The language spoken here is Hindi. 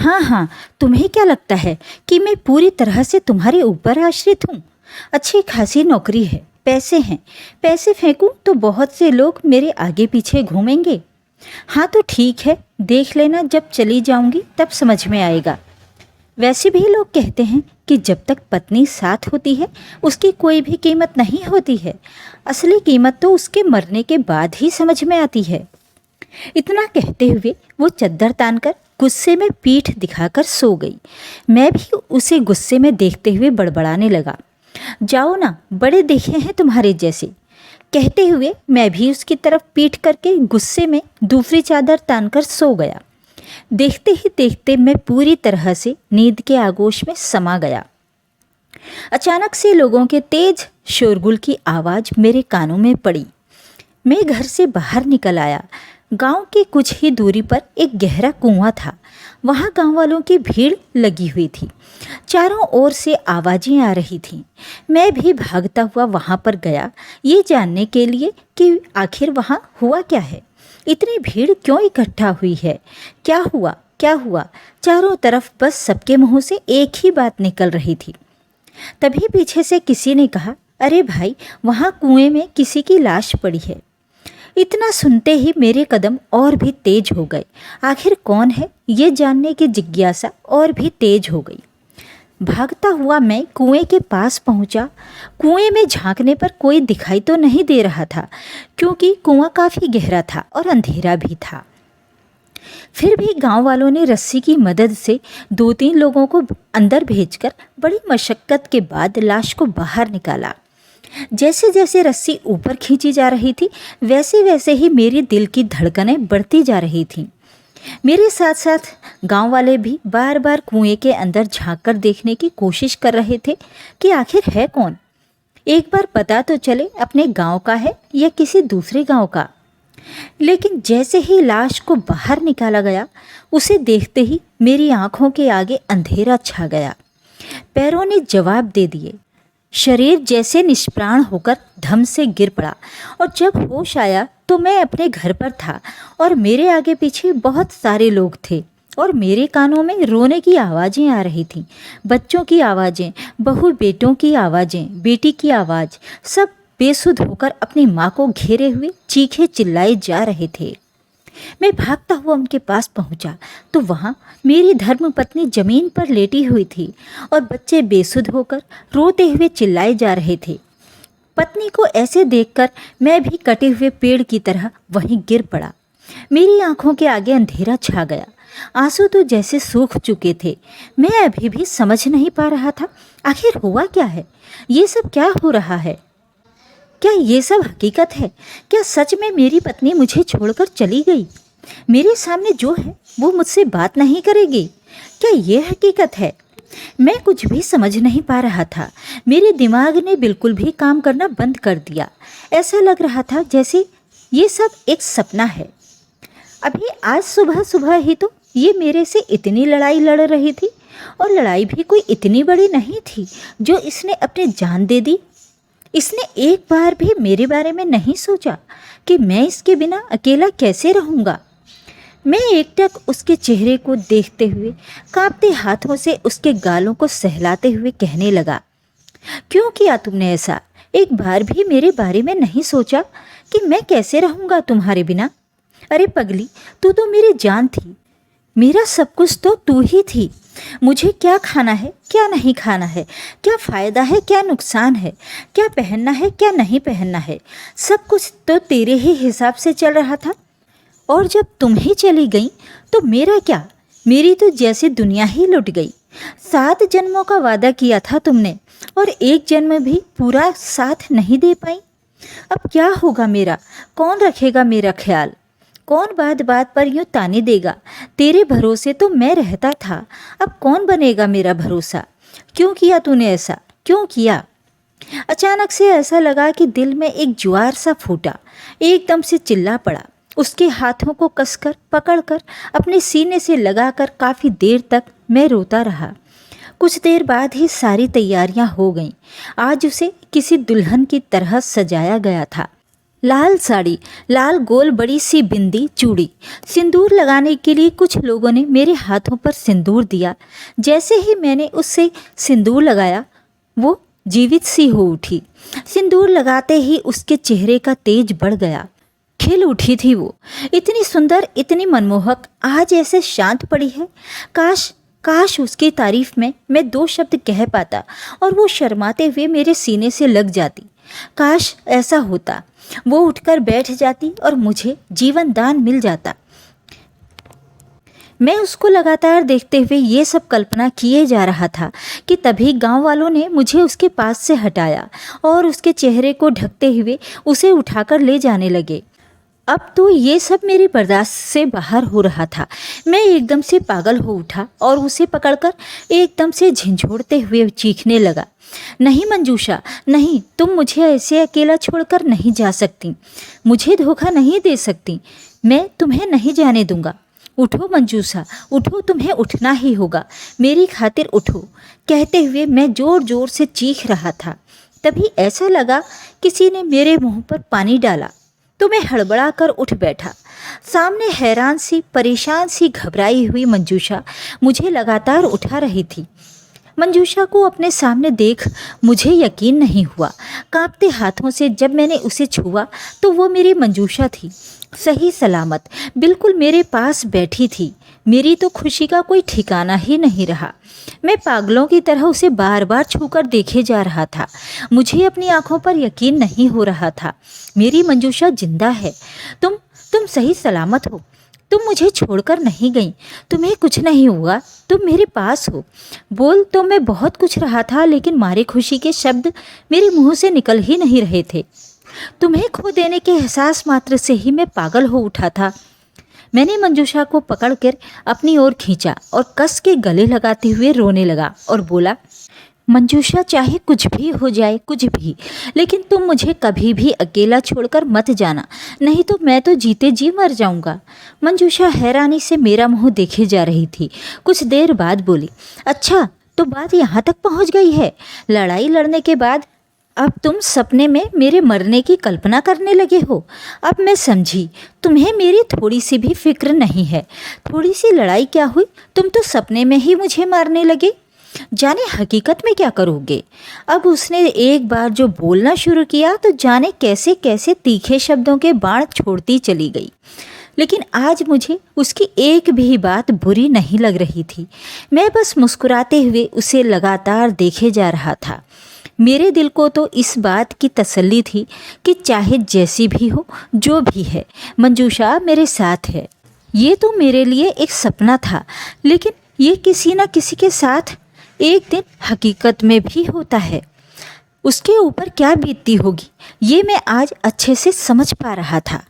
हाँ हाँ, तुम्हें क्या लगता है कि मैं पूरी तरह से तुम्हारे ऊपर आश्रित हूँ? अच्छी खासी नौकरी है, पैसे हैं, पैसे फेंकूं तो बहुत से लोग मेरे आगे पीछे घूमेंगे। हाँ तो ठीक है, देख लेना, जब चली जाऊंगी तब समझ में आएगा। वैसे भी लोग कहते हैं कि जब तक पत्नी साथ होती है उसकी कोई भी कीमत नहीं होती है। असली कीमत तो उसके मरने के बाद ही समझ में आती है। इतना कहते हुए वो चद्दर तानकर गुस्से में पीठ दिखाकर सो गई। मैं भी उसे गुस्से में देखते हुए बड़बड़ाने लगा, जाओ ना, बड़े देखे हैं तुम्हारे जैसे। कहते हुए मैं भी उसकी तरफ पीठ करके गुस्से में दूसरी चादर तानकर सो गया। देखते ही देखते मैं पूरी तरह से नींद के आगोश में समा गया। अचानक से लोगों के तेज शोरगुल की आवाज़ मेरे कानों में पड़ी। मैं घर से बाहर निकल आया। गांव की कुछ ही दूरी पर एक गहरा कुआं था। वहां गांव वालों की भीड़ लगी हुई थी। चारों ओर से आवाज़ें आ रही थीं। मैं भी भागता हुआ वहां पर गया, ये जानने के लिए कि आखिर वहां हुआ क्या है। इतनी भीड़ क्यों इकट्ठा हुई है? क्या हुआ, क्या हुआ? चारों तरफ बस सबके मुंहों से एक ही बात निकल रही थी। तभी पीछे से किसी ने कहा, अरे भाई, वहाँ कुएं में किसी की लाश पड़ी है। इतना सुनते ही मेरे कदम और भी तेज हो गए। आखिर कौन है, ये जानने की जिज्ञासा और भी तेज हो गई। भागता हुआ मैं कुएं के पास पहुंचा। कुएं में झांकने पर कोई दिखाई तो नहीं दे रहा था, क्योंकि कुआं काफ़ी गहरा था और अंधेरा भी था। फिर भी गांव वालों ने रस्सी की मदद से 2-3 लोगों को अंदर भेजकर बड़ी मशक्क़त के बाद लाश को बाहर निकाला। जैसे जैसे रस्सी ऊपर खींची जा रही थी, वैसे वैसे ही मेरे दिल की धड़कनें बढ़ती जा रही थीं। मेरे साथ साथ गांव वाले भी बार बार कुएं के अंदर झांककर देखने की कोशिश कर रहे थे कि आखिर है कौन। एक बार पता तो चले अपने गांव का है या किसी दूसरे गांव का। लेकिन जैसे ही लाश को बाहर निकाला गया, उसे देखते ही मेरी आंखों के आगे अंधेरा छा गया। पैरों ने जवाब दे दिए। शरीर जैसे निष्प्राण होकर धम से गिर पड़ा और जब होश आया तो मैं अपने घर पर था और मेरे आगे पीछे बहुत सारे लोग थे और मेरे कानों में रोने की आवाज़ें आ रही थीं। बच्चों की आवाज़ें, बहू बेटों की आवाज़ें, बेटी की आवाज़, सब बेसुध होकर अपनी माँ को घेरे हुए चीखे चिल्लाए जा रहे थे। मैं भागता हुआ उनके पास पहुंचा तो वहाँ मेरी धर्मपत्नी जमीन पर लेटी हुई थी और बच्चे बेसुध होकर रोते हुए चिल्लाए जा रहे थे। पत्नी को ऐसे देखकर मैं भी कटे हुए पेड़ की तरह वहीं गिर पड़ा। मेरी आंखों के आगे अंधेरा छा गया। आंसू तो जैसे सूख चुके थे। मैं अभी भी समझ नहीं पा रहा था आखिर हुआ क्या है, ये सब क्या हो रहा है। क्या ये सब हकीकत है? क्या सच में मेरी पत्नी मुझे छोड़कर चली गई? मेरे सामने जो है वो मुझसे बात नहीं करेगी? क्या ये हकीकत है? मैं कुछ भी समझ नहीं पा रहा था। मेरे दिमाग ने बिल्कुल भी काम करना बंद कर दिया। ऐसा लग रहा था जैसे ये सब एक सपना है। अभी आज सुबह सुबह ही तो ये मेरे से इतनी लड़ाई लड़ रही थी और लड़ाई भी कोई इतनी बड़ी नहीं थी जो इसने अपनी जान दे दी। इसने एक बार भी मेरे बारे में नहीं सोचा कि मैं इसके बिना अकेला कैसे रहूँगा। मैं एकटक उसके चेहरे को देखते हुए कांपते हाथों से उसके गालों को सहलाते हुए कहने लगा, क्यों किया तुमने ऐसा? एक बार भी मेरे बारे में नहीं सोचा कि मैं कैसे रहूँगा तुम्हारे बिना? अरे पगली, तू तो मेरी जान थी, मेरा सब कुछ तो तू ही थी। मुझे क्या खाना है, क्या नहीं खाना है, क्या फ़ायदा है, क्या नुकसान है, क्या पहनना है, क्या नहीं पहनना है, सब कुछ तो तेरे ही हिसाब से चल रहा था। और जब तुम ही चली गई तो मेरा क्या? मेरी तो जैसे दुनिया ही लुट गई। 7 जन्मों का वादा किया था तुमने और एक जन्म भी पूरा साथ नहीं दे पाई। अब क्या होगा मेरा? कौन रखेगा मेरा ख्याल? कौन बात बात पर यूँ ताने देगा? तेरे भरोसे तो मैं रहता था, अब कौन बनेगा मेरा भरोसा? क्यों किया तूने ऐसा? क्यों किया? अचानक से ऐसा लगा कि दिल में एक ज्वार सा फूटा, एकदम से चिल्ला पड़ा। उसके हाथों को कसकर पकड़कर अपने सीने से लगाकर काफ़ी देर तक मैं रोता रहा। कुछ देर बाद ही सारी तैयारियां हो गईं। आज उसे किसी दुल्हन की तरह सजाया गया था। लाल साड़ी, लाल गोल बड़ी सी बिंदी, चूड़ी। सिंदूर लगाने के लिए कुछ लोगों ने मेरे हाथों पर सिंदूर दिया। जैसे ही मैंने उससे सिंदूर लगाया वो जीवित सी हो उठी। सिंदूर लगाते ही उसके चेहरे का तेज बढ़ गया। खिल उठी थी वो, इतनी सुंदर, इतनी मनमोहक, आज ऐसे शांत पड़ी है। काश काश उसकी तारीफ में मैं 2 शब्द कह पाता और वो शर्माते हुए मेरे सीने से लग जाती। काश ऐसा होता, वो उठकर बैठ जाती और मुझे जीवन दान मिल जाता। मैं उसको लगातार देखते हुए ये सब कल्पना किए जा रहा था कि तभी गांव वालों ने मुझे उसके पास से हटाया और उसके चेहरे को ढकते हुए उसे उठाकर ले जाने लगे। अब तो ये सब मेरी बर्दाश्त से बाहर हो रहा था। मैं एकदम से पागल हो उठा और उसे पकड़कर एकदम से झंझोड़ते हुए चीखने लगा, नहीं मंजूषा, नहीं, तुम मुझे ऐसे अकेला छोड़कर नहीं जा सकती, मुझे धोखा नहीं दे सकती, मैं तुम्हें नहीं जाने दूंगा। उठो मंजूषा, उठो, तुम्हें उठना ही होगा, मेरी खातिर उठो। कहते हुए मैं ज़ोर ज़ोर से चीख रहा था। तभी ऐसा लगा किसी ने मेरे मुंह पर पानी डाला तो मैं हड़बड़ा कर उठ बैठा। सामने हैरान सी, परेशान सी, घबराई हुई मंजूषा मुझे लगातार उठा रही थी। मंजूषा को अपने सामने देख मुझे यकीन नहीं हुआ। कांपते हाथों से जब मैंने उसे छुआ तो वो मेरी मंजूषा थी, सही सलामत, बिल्कुल मेरे पास बैठी थी। मेरी तो खुशी का कोई ठिकाना ही नहीं रहा। मैं पागलों की तरह उसे बार बार छूकर देखे जा रहा था। मुझे अपनी आंखों पर यकीन नहीं हो रहा था। मेरी मंजूषा जिंदा है। तुम सही सलामत हो। तुम मुझे छोड़कर नहीं गई। तुम्हें कुछ नहीं हुआ। तुम मेरे पास हो। बोल तो मैं बहुत कुछ रहा था, लेकिन मारे खुशी के शब्द मेरे मुंह से निकल ही नहीं रहे थे। तुम्हें खो देने के एहसास मात्र से ही मैं पागल हो उठा था। मैंने मंजूषा को पकड़कर अपनी ओर खींचा और कस के गले लगाते हुए रोने लगा और बोला, मंजूषा, चाहे कुछ भी हो जाए, कुछ भी, लेकिन तुम मुझे कभी भी अकेला छोड़कर मत जाना, नहीं तो मैं तो जीते जी मर जाऊंगा। मंजूषा हैरानी से मेरा मुंह देखे जा रही थी। कुछ देर बाद बोली, अच्छा, तो बात यहाँ तक पहुँच गई है। लड़ाई लड़ने के बाद अब तुम सपने में मेरे मरने की कल्पना करने लगे हो। अब मैं समझी, तुम्हें मेरी थोड़ी सी भी फिक्र नहीं है। थोड़ी सी लड़ाई क्या हुई, तुम तो सपने में ही मुझे मारने लगे। जाने हकीकत में क्या करोगे। अब उसने एक बार जो बोलना शुरू किया तो जाने कैसे कैसे तीखे शब्दों के बाण छोड़ती चली गई। लेकिन आज मुझे उसकी एक भी बात बुरी नहीं लग रही थी। मैं बस मुस्कुराते हुए उसे लगातार देखे जा रहा था। मेरे दिल को तो इस बात की तसल्ली थी कि चाहे जैसी भी हो, जो भी है, मंजूषा मेरे साथ है। ये तो मेरे लिए एक सपना था, लेकिन ये किसी न किसी के साथ एक दिन हकीकत में भी होता है। उसके ऊपर क्या बीतती होगी, ये मैं आज अच्छे से समझ पा रहा था।